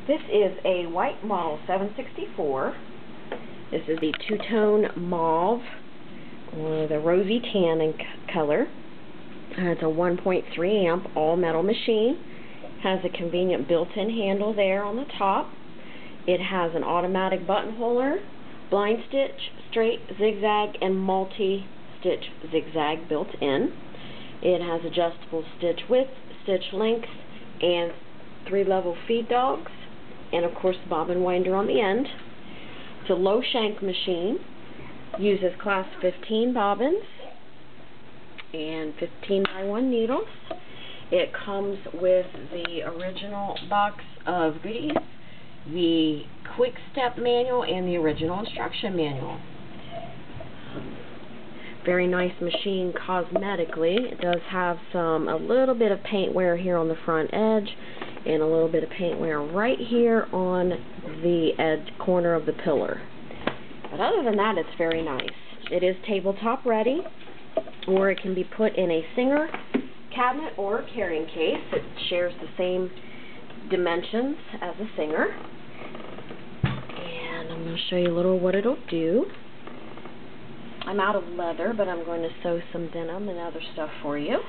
This is a white model 764. This is the two-tone mauve or the rosy tan in color. It's a 1.3 amp all-metal machine. Has a convenient built-in handle there on the top. It has an automatic buttonholer, blind stitch, straight, zigzag, and multi-stitch zigzag built in. It has adjustable stitch width, stitch length, and 3-level feed dogs, and of course the bobbin winder on the end. It's a low-shank machine. Uses class 15 bobbins and 15x1 needles. It comes with the original box of goodies, the quick step manual, and the original instruction manual. Very nice machine cosmetically. It does have a little bit of paint wear here on the front edge and a little bit of paint wear right here on the edge corner of the pillar. But other than that, it's very nice. It is tabletop ready, or it can be put in a Singer cabinet or a carrying case. It shares the same dimensions as a Singer. And I'm going to show you a little what it'll do. I'm out of leather, but I'm going to sew some denim and other stuff for you.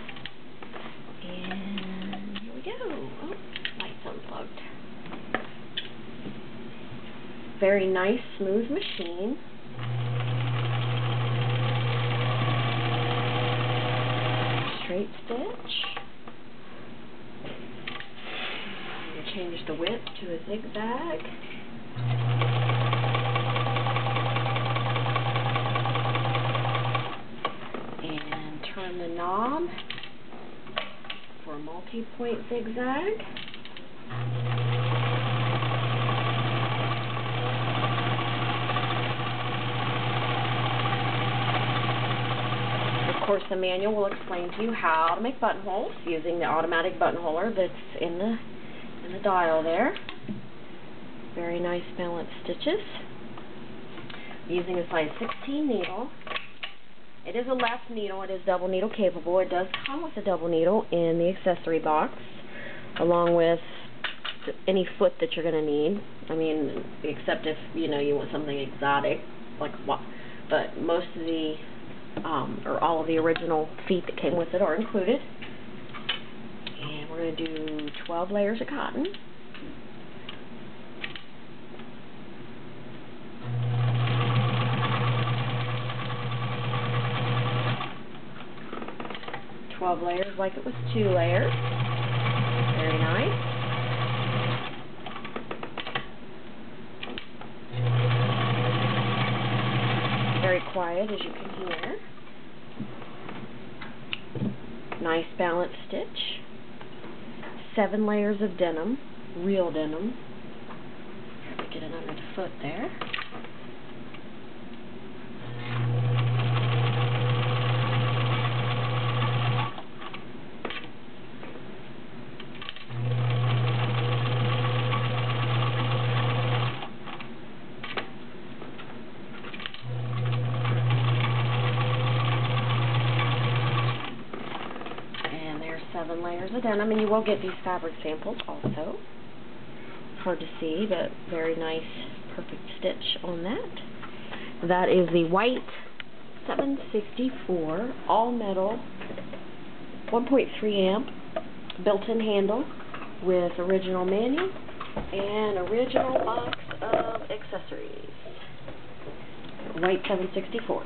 And here we go. Oh, light's unplugged. Very nice, smooth machine. Straight stitch. I'm going to change the width to a zigzag. And turn the knob for a multi-point zigzag. Of course, the manual will explain to you how to make buttonholes using the automatic buttonholer that's in the dial there. Very nice balanced stitches. Using a size 16 needle. It is a left needle. It is double needle capable. It does come with a double needle in the accessory box, along with any foot that you're going to need. I mean, except if you want something exotic, like what. But most of the or all of the original feet that came with it are included. And we're going to do 12 layers of cotton. Layers like it was 2 layers. Very nice. Very quiet, as you can hear. Nice balanced stitch. 7 layers of denim, real denim. Try to get it under the foot there. And there's 7 layers of denim, and you will get these fabric samples also. Hard to see, but very nice, perfect stitch on that. That is the white 764 all metal 1.3 amp built-in handle with original manual and original box of accessories. White 764.